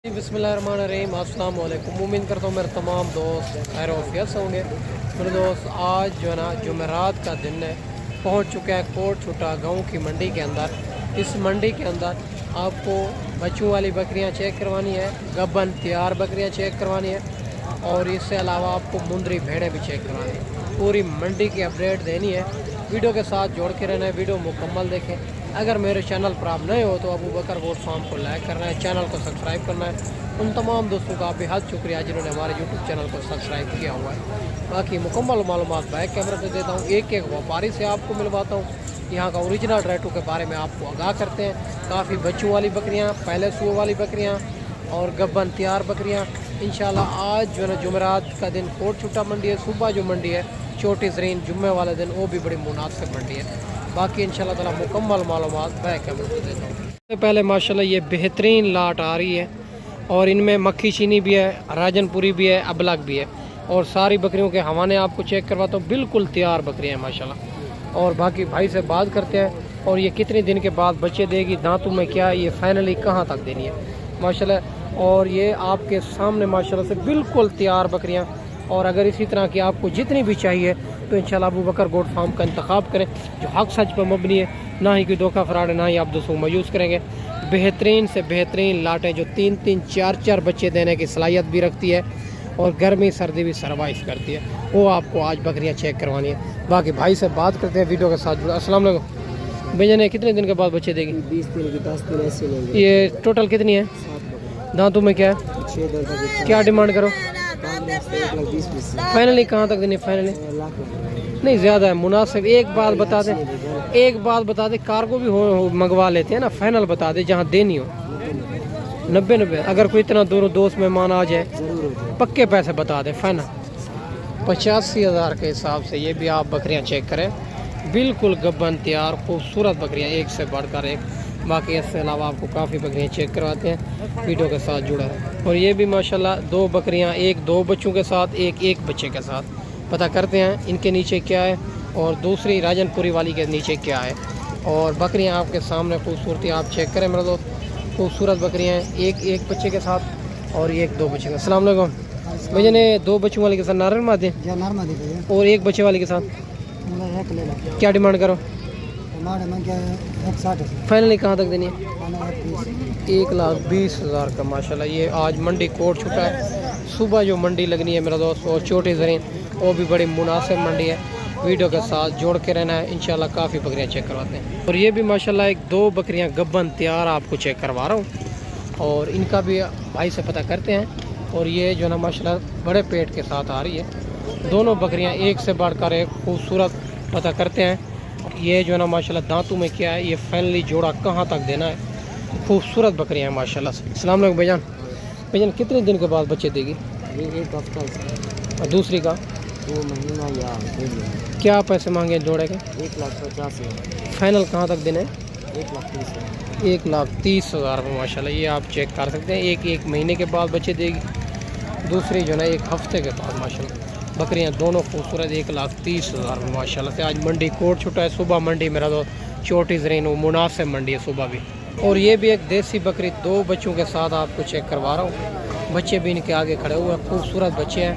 बिस्मिल्लाहिर्रहमानिर्रहीम। अस्सलाम वालेकुम। उम्मीद करता हूँ मेरे तमाम दोस्त खैर वफियत से होंगे। मेरे दोस्त आज जो है ना जुमेरात का दिन है, पहुँच चुका है कोट छुटा गाँव की मंडी के अंदर। इस मंडी के अंदर आपको बच्चों वाली बकरियाँ चेक करवानी है, गब्बन तैयार बकरियाँ चेक करवानी है और इससे अलावा आपको मुंदरी भेड़ें भी चेक करवानी है। पूरी मंडी की अपडेट देनी है। वीडियो के साथ जोड़ के रहना है, वीडियो मुकम्मल देखें। अगर मेरे चैनल पर आप नए हो तो अबू बकर गोट फार्म को लाइक करना है, चैनल को सब्सक्राइब करना है। उन तमाम दोस्तों का बेहद शुक्रिया जिन्होंने हमारे यूट्यूब चैनल को सब्सक्राइब किया हुआ है। बाकी मुकम्मल मालूमात बैक कैमरे से देता हूँ, एक एक व्यापारी से आपको मिलवाता हूँ, यहाँ का ओरिजिनल रेटों के बारे में आपको आगाह करते हैं। काफ़ी बच्चों वाली बकरियाँ, पहले सुओं वाली बकरियाँ और गब्बन तैयार बकरियाँ। इंशाल्लाह आज जो है ना जुमेरात का दिन कोट छुट्टा मंडी है, सुबह जो मंडी है छोटी जरीन जुम्मे वाले दिन वो भी बड़ी मुनासिब मंडी है। बाकी इंशाल्लाह ताला मुकम्मल मालूमात बैक कैमरे से देता हूँ। सबसे पहले माशाल्लाह ये बेहतरीन लाट आ रही है और इनमें मक्खी चीनी भी है, राजनपुरी भी है, अबलग भी है और सारी बकरियों के हवाने आपको चेक करवाता हूँ। बिल्कुल तैयार बकरियाँ हैं माशाल्लाह। और बाकी भाई से बात करते हैं और ये कितने दिन के बाद बच्चे देगी, दांतों में क्या है, ये फाइनली कहाँ तक देनी है माशाल्लाह। और ये आपके सामने माशाल्लाह से बिल्कुल तैयार बकरियाँ। और अगर इसी तरह की आपको जितनी भी चाहिए तो इंशाल्लाह अबू बकर गोट फार्म का इंतखाब करें जो हक सच पर मबनी है, ना ही कोई धोखा फराड है, ना ही आप दोस्तों मायूस करेंगे। बेहतरीन से बेहतरीन लाटें जो 3-3 4-4 बच्चे देने की सलाहियत भी रखती है और गर्मी सर्दी भी सर्वाइव करती है, वो आपको आज बकरियाँ चेक करवानी है। बाकी भाई से बात करते हैं, वीडियो के साथ जुड़ा। अस्सलाम वालेकुम भैया, ने कितने दिन के बाद बच्चे देगी? 20 दिन की 10 दिन ऐसे लेंगे। ये टोटल कितनी है? दांतों में क्या है? 6 दांत। क्या डिमांड करो? 1,20,000। फाइनली कहाँ तक देनी? फाइनली नहीं ज़्यादा है, मुनासिब। एक बात बता दें, एक बात बता दें, कार्गो भी हो मंगवा लेते हैं ना, फाइनल बता दें जहाँ देनी हो। 90 अगर कोई इतना दोनों दोस्त मेहमान आ जाए पक्के पैसे बता दें फाइनल। 85,000 के हिसाब से ये भी आप बकरियाँ चेक करें, बिल्कुल गब्बन तैयार खूबसूरत बकरियाँ, एक से बढ़कर एक। बाकी इसके अलावा आपको काफ़ी बकरियाँ चेक करवाते हैं, वीडियो के साथ जुड़ा है। और ये भी माशाल्लाह 2 बकरियाँ, एक 2 बच्चों के साथ, एक बच्चे के साथ। पता करते हैं इनके नीचे क्या है और दूसरी राजनपुरी वाली के नीचे क्या है। और बकरियाँ आपके सामने खूबसूरती आप चेक करें मेरे दोस्त, खूबसूरत बकरियाँ हैं, एक बच्चे के साथ और एक 2 बच्चे के। अस्सलाम वालेकुम भैया, ने 2 बच्चों वाले के साथ नारन मादे और एक बच्चे वाले के साथ क्या डिमांड करो? फाइनली कहाँ तक देनी है? 1,20,000 का माशाल्लाह। ये आज मंडी कोट छुटा है, सुबह जो मंडी लगनी है मेरा दोस्त, और छोटी जरीन वो भी बड़ी मुनासिब मंडी है। वीडियो के साथ जोड़ के रहना है, इंशाल्लाह काफ़ी बकरियां चेक करवाते हैं। और ये भी माशाल्लाह 2 बकरियां गब्बन तैयार आपको चेक करवा रहा हूँ और इनका भी भाई से पता करते हैं। और ये जो ना माशाल्लाह बड़े पेट के साथ आ रही है, दोनों बकरियाँ एक से बढ़कर एक खूबसूरत। पता करते हैं ये जो ना माशाल्लाह दांतों में क्या है, ये फाइनली जोड़ा कहाँ तक देना है, खूबसूरत बकरियाँ हैं माशाल्लाह से। अस्सलाम वालेकुम भाईजान, भाईजान कितने दिन के बाद बच्चे देगी? एक हफ्ता और दूसरी का 2 महीना या 1.5 महीना। क्या पैसे मांगे जोड़े के? 1,50,000। फाइनल कहाँ तक देने? 1,30,000। 1,30,000 में माशाल्लाह। ये आप चेक कर सकते हैं, एक महीने के बाद बच्चे देगी, दूसरी जो है 1 हफ्ते के बाद माशाल्लाह। बकरियां दोनों खूबसूरत, 1,30,000 में माशाल्लाह से। आज मंडी कोट छुटा है, सुबह मंडी मेरा तो छोटी जरीन मुनासिब मंडी है सुबह भी। और ये भी एक देसी बकरी 2 बच्चों के साथ आपको चेक करवा रहा हूँ, बच्चे भी इनके आगे खड़े हुए हैं, खूबसूरत बच्चे हैं,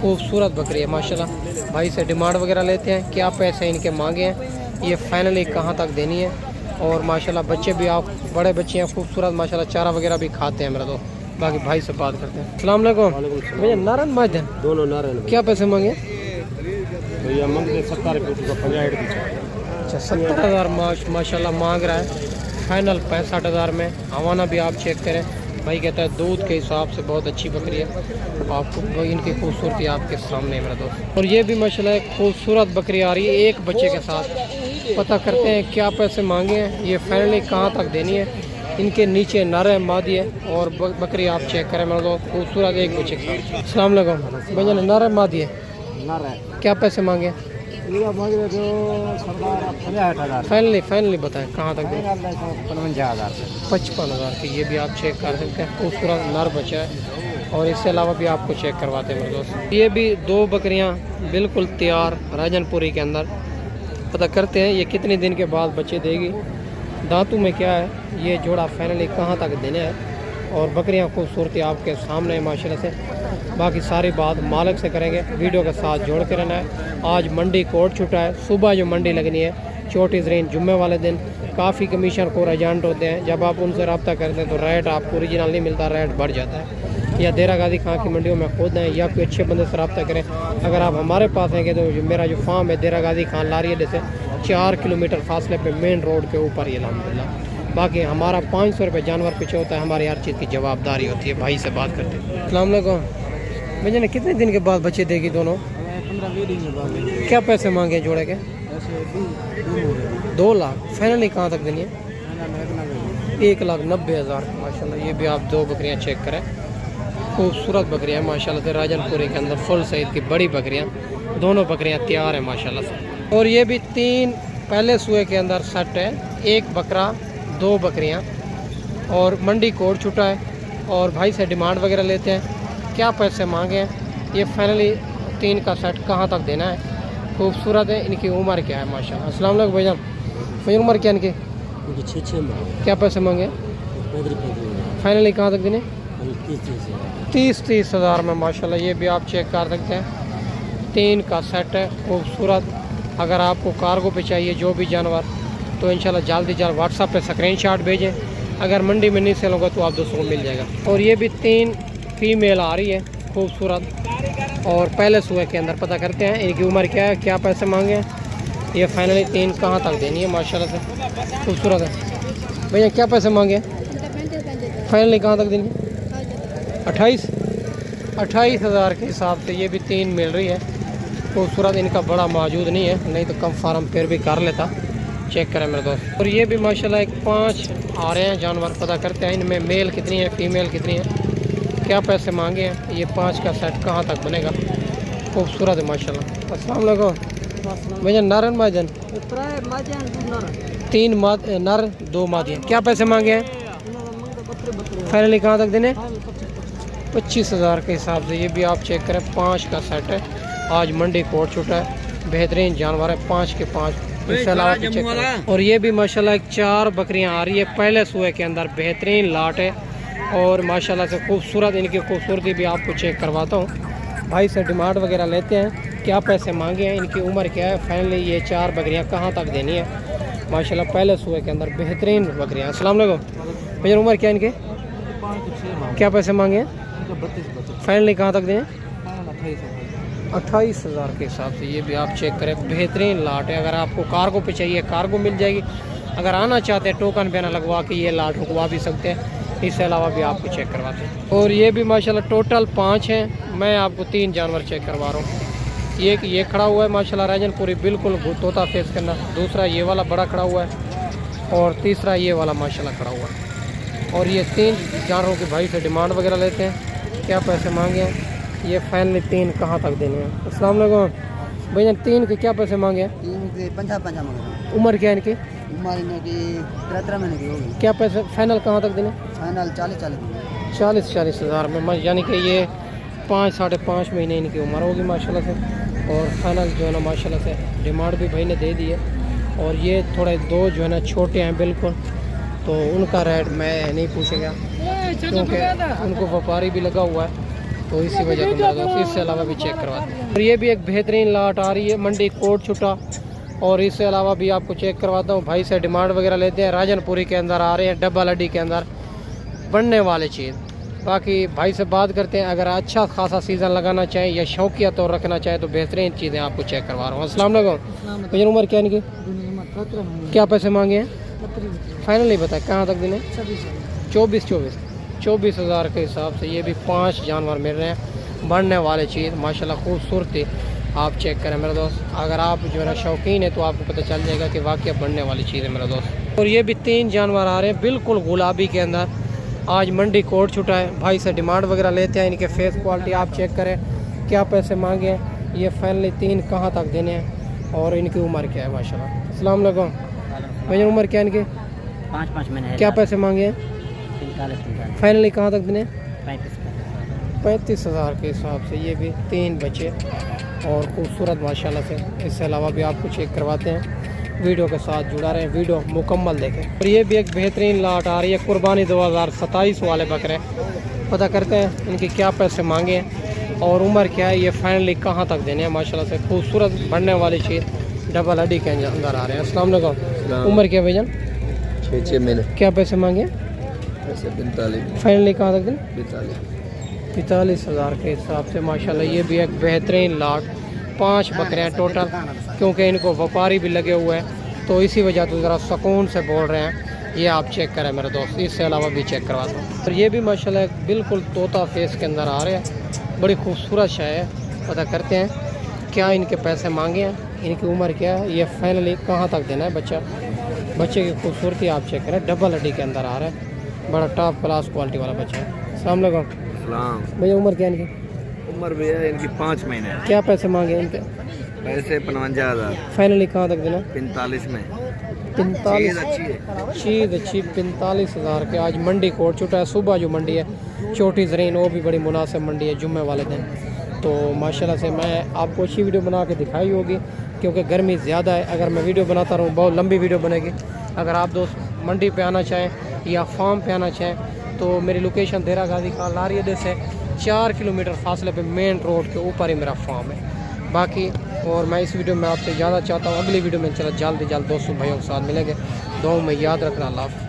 खूबसूरत बकरी है माशाल्लाह। भाई से डिमांड वगैरह लेते हैं, क्या पैसे इनके मांगे हैं, ये फाइनली कहाँ तक देनी है। और माशाल्लाह बच्चे भी आप बड़े बच्चे हैं खूबसूरत माशाल्लाह, चारा वगैरह भी खाते हैं मेरा तो। बाकी भाई से बात करते हैं। अस्सलाम वालेकुम भैया, नारायण माजन दोनों नारायण। क्या पैसे मांगे? भैया मंगते 70 रुपये का 50। अच्छा 70,000 माशाल्लाह मांग रहा है, फाइनल 65,000 में। हवाना भी आप चेक करें, भाई कहता है दूध के हिसाब से बहुत अच्छी बकरी है। आपको इनकी खूबसूरती आपके सामने है मेरा दोस्त। और ये भी माशाल्लाह एक खूबसूरत बकरी आ रही है एक बच्चे के साथ। पता करते हैं क्या पैसे मांगे हैं, ये फाइनली कहाँ तक देनी है। इनके नीचे नर है, मादी है और बकरी आप चेक करें मेरा दोस्त, खूबसूरत एक बच्चे के साथ। अस्सलाम वालेकुम भैया, नर है मादी है? क्या पैसे मांगे? फाइनली बताएं कहाँ तक दें? 55,000 की। ये भी आप चेक कर सकते हैं, खूबसूरत नर बच्चा है। और इससे अलावा भी आपको चेक करवाते हैं मेरे दोस्त। ये भी 2 बकरियां बिल्कुल तैयार राजनपुरी के अंदर। पता करते हैं ये कितने दिन के बाद बच्चे देगी, दांतों में क्या है, ये जोड़ा फाइनली कहाँ तक देने है। और बकरियां खूबसूरती आपके सामने है माशाल्लाह से। बाकी सारी बात मालिक से करेंगे, वीडियो के साथ जोड़ के रहना है। आज मंडी कोर्ट छुटा है, सुबह जो मंडी लगनी है छोटी ज़रीन जुम्मे वाले दिन। काफ़ी कमीशन को एजेंट होते हैं, जब आप उनसे रब्ता करते हैं तो रेट आपको ओरिजिनल नहीं मिलता, रेट बढ़ जाता है। या देरा गाजी खां की मंडियों में खुद हैं या कोई अच्छे बंदे से रब्ता करें। अगर आप हमारे पास आएंगे तो मेरा जो फार्म है देरा गाजी खान लारी अड्डे से 4 किलोमीटर फासले पे मेन रोड के ऊपर ही अल्हम्दुलिल्लाह। बाकी हमारा 500 रुपये जानवर पीछे होता है, हमारी हर चीज़ की जवाबदारी होती है। भाई से बात करते हैं। अस्सलाम वालेकुम भैया, ने कितने दिन के बाद बच्चे देगी दोनों? 15-20 दिन के बाद। क्या पैसे मांगे जोड़े के? 2 लाख। फाइनली कहाँ तक देनी है? 1,90,000 माशाल्लाह। ये भी आप 2 बकरियां चेक करें, खूबसूरत बकरियां माशाल्लाह से, राजनपुरी के अंदर फुल सईद की बड़ी बकरियां। दोनों बकरियां तैयार हैं माशाल्लाह से। और ये भी 3 पहले सुए के अंदर सेट है, 1 बकरा 2 बकरियां। और मंडी कोड छुटा है और भाई से डिमांड वगैरह लेते हैं, क्या पैसे मांगे हैं, ये फाइनली 3 का सेट कहाँ तक देना है। खूबसूरत है। इनकी उम्र क्या है माशाल्लाह? अस्सलाम वालेकुम भाईजान, मेरी उम्र क्या है इनकी? 6 क्या पैसे मांगे? फाइनली कहाँ तक देने? 30 हज़ार में माशाल्लाह। ये भी आप चेक कर सकते हैं, 3 का सेट है, खूबसूरत। अगर आपको कार्गो पे चाहिए जो भी जानवर तो इंशाल्लाह जल्दी जल्द व्हाट्सएप पे स्क्रीनशॉट भेजें। अगर मंडी में नहीं सेल होगा तो आप 200 को मिल जाएगा। और ये भी 3 फीमेल आ रही है खूबसूरत और पहले सुए के अंदर। पता करते हैं इनकी उम्र क्या है, क्या पैसे मांगे हैं। ये फाइनली 3 कहाँ तक देनी है माशाल्लाह से, खूबसूरत है। भैया क्या पैसे मांगे? फाइनली कहाँ तक देनी है? 28 हज़ार के हिसाब से ये भी 3 मिल रही है खूबसूरत। इनका बड़ा मौजूद नहीं है, नहीं तो कम फार्म फिर भी कर लेता। चेक करें मेरे दोस्त। और ये भी माशाल्लाह एक 5 आ रहे हैं जानवर। पता करते हैं इनमें मेल कितनी है, फीमेल कितनी है, क्या पैसे मांगे हैं। ये 5 का सेट कहाँ तक बनेगा, खूबसूरत है माशाल्लाह। अस्सलाम वालेकुम भैया, नारन माजन 3 नर 2 मादियाँ, क्या पैसे मांगे हैं? फाइनली कहाँ तक देने? 25 हज़ार के हिसाब से। ये भी आप चेक करें, 5 का सेट है। आज मंडी कोट छुटा है, बेहतरीन जानवर है, 5 के 5। इसके अलावा चेक करें। और ये भी माशाल्लाह एक 4 बकरियां आ रही है पहले सुए के अंदर, बेहतरीन लाट है और माशाल्लाह से खूबसूरत। इनकी खूबसूरती भी आपको चेक करवाता हूँ। भाई से डिमांड वगैरह लेते हैं, क्या पैसे मांगे हैं, इनकी उम्र क्या है, फाइनली ये 4 बकरियाँ कहाँ तक देनी है माशाल्लाह। पहले सुए के अंदर बेहतरीन बकरियाँ। अस्सलाम वालेकुम भैया, उम्र क्या है इनकी? क्या पैसे मांगे हैं? फाइनली कहाँ तक दें? 28 हज़ार के हिसाब से। ये भी आप चेक करें, बेहतरीन लाट है। अगर आपको कार्गो पे चाहिए कार्गो मिल जाएगी। अगर आना चाहते हैं टोकन पे ना लगवा के ये लाट रुकवा भी सकते हैं। इसके अलावा भी आपको चेक करवाते हैं। और ये भी माशाल्लाह टोटल 5 हैं, मैं आपको 3 जानवर चेक करवा रहा हूँ। ये खड़ा हुआ है माशाल्लाह राजनपुरी, बिल्कुल तोता फेस करना। दूसरा ये वाला बड़ा खड़ा हुआ है और तीसरा ये वाला माशाल्लाह खड़ा हुआ है। और ये 3 जानवरों के भाई से डिमांड वगैरह लेते हैं, क्या पैसे मांगे हैं। ये फाइनली 3 कहाँ तक देने हैं। अस्सलाम वालेकुम भैया, 3 के क्या पैसे मांगे हैं? 3 के 50 मांगे। उम्र क्या है इनकी? उम्र इनकी 13 महीने की होगी। क्या पैसे फाइनल कहाँ तक देने? फाइनल 40 हज़ार में, यानी कि ये 5 साढ़े 5 महीने इनकी उम्र होगी माशाल्लाह से। और फाइनल जो है ना माशाल्लाह से डिमांड भी भाई ने दे दी है। और ये थोड़े 2 जो है ना छोटे हैं बिल्कुल, तो उनका रेट मैं नहीं पूछेगा क्योंकि उनको व्यापारी भी लगा हुआ है, तो इसी वजह से। इससे अलावा भी चेक करवाते हैं। और ये भी एक बेहतरीन लाट आ रही है मंडी कोट छुटा। और इससे अलावा भी आपको चेक करवाता हूँ। भाई से डिमांड वगैरह लेते हैं, राजनपुरी के अंदर आ रहे हैं, डब्बा लड्डी के अंदर बनने वाले चीज़। बाकी भाई से बात करते हैं, अगर अच्छा खासा सीज़न लगाना चाहें या शौकिया तौर रखना चाहें तो बेहतरीन चीज़ें आपको चेक करवा रहा हूँ। अस्सलाम वालेकुम भैया, उम्र क्या है इनकी? क्या पैसे मांगे हैं? फाइनली बताए कहाँ तक देने? 24 हज़ार के हिसाब से। ये भी 5 जानवर मिल रहे हैं, बढ़ने वाले चीज़ माशाल्लाह, खूबसूरती आप चेक करें मेरे दोस्त। अगर आप जो है ना शौकीन है तो आपको पता चल जाएगा कि वाकई बढ़ने वाली चीज़ है मेरे दोस्त। और ये भी 3 जानवर आ रहे हैं बिल्कुल गुलाबी के अंदर। आज मंडी कोट छुटा है, भाई से डिमांड वगैरह लेते हैं। इनके फेस क्वालिटी आप चेक करें, क्या पैसे मांगे हैं। ये फाइनली 3 कहाँ तक देने हैं और इनकी उम्र क्या है माशाल्लाह। अस्सलाम वालेकुम भैया, उम्र क्या है इनकी? 5 महीने। क्या पैसे मांगे हैं? 45 फाइनली कहाँ तक देने? 35 हज़ार के हिसाब से। ये भी 3 बच्चे और खूबसूरत माशाल्लाह से। इससे अलावा भी आपको चेक करवाते हैं। वीडियो के साथ जुड़ा रहें, वीडियो मुकम्मल देखें। और ये भी एक बेहतरीन लाट आ रही है कुर्बानी 2027 वाले बकरे। पता करते हैं इनके क्या पैसे मांगे हैं और उम्र क्या है, ये फाइनली कहाँ तक देने हैं। माशाल्लाह से खूबसूरत बढ़ने वाली चीज़ डबल हड्डी के अंदर आ रहे हैं। अस्सलाम वालेकुम। उम्र क्या भैया? 6 महीने। क्या पैसे मांगे? पैसे 45। फाइनली कहाँ तक दें? 45 45,000 के हिसाब से माशाल्लाह ये भी एक बेहतरीन लाट। 5 बकरे हैं टोटल, क्योंकि इनको व्यापारी भी लगे हुए हैं तो इसी वजह से ज़रा सुकून से बोल रहे हैं। ये आप चेक करें मेरे दोस्त, इससे अलावा भी चेक करवा दो। और ये भी माशाल्लाह बिल्कुल तोता फेस के अंदर आ रहे हैं, बड़ी खूबसूरत शाय है। पता करते हैं क्या इनके पैसे मांगे हैं, इनकी उम्र क्या है, ये फाइनली कहाँ तक देना है बच्चा। बच्चे की खूबसूरती आप चेक करें, डबल हड्डी के अंदर आ रहा है, बड़ा टॉप क्लास क्वालिटी वाला बच्चा है। अस्सलाम वालेकुम भैया, उम्र क्या है इनकी? उम्र भी है इनकी 5 महीने। क्या पैसे मांगे इनके? पैसे 55,000। फाइनली कहाँ तक देना? 45 में। 45। अच्छी है। चीज़ अच्छी 45,000 के। आज मंडी कोट छुटा है, सुबह जो मंडी है छोटी ज़रीन, वो भी बड़ी मुनासिब मंडी है जुम्मे वाले दिन। तो माशाल्लाह से मैं आपको अच्छी वीडियो बना के दिखाई होगी, क्योंकि गर्मी ज़्यादा है। अगर मैं वीडियो बनाता रहूँ बहुत लंबी वीडियो बनेगी। अगर आप दोस्त मंडी पे आना चाहें या फार्म पे आना चाहें तो मेरी लोकेशन देरा गाजी खान लारी अड्डे से 4 किलोमीटर फासले पे मेन रोड के ऊपर ही मेरा फार्म है। बाकी और मैं इस वीडियो में आपसे ज़्यादा चाहता हूँ अगली वीडियो में चला जल्द दोस्तों भाइयों के साथ मिलेंगे। दुआओं में याद रखना। अल्लाह।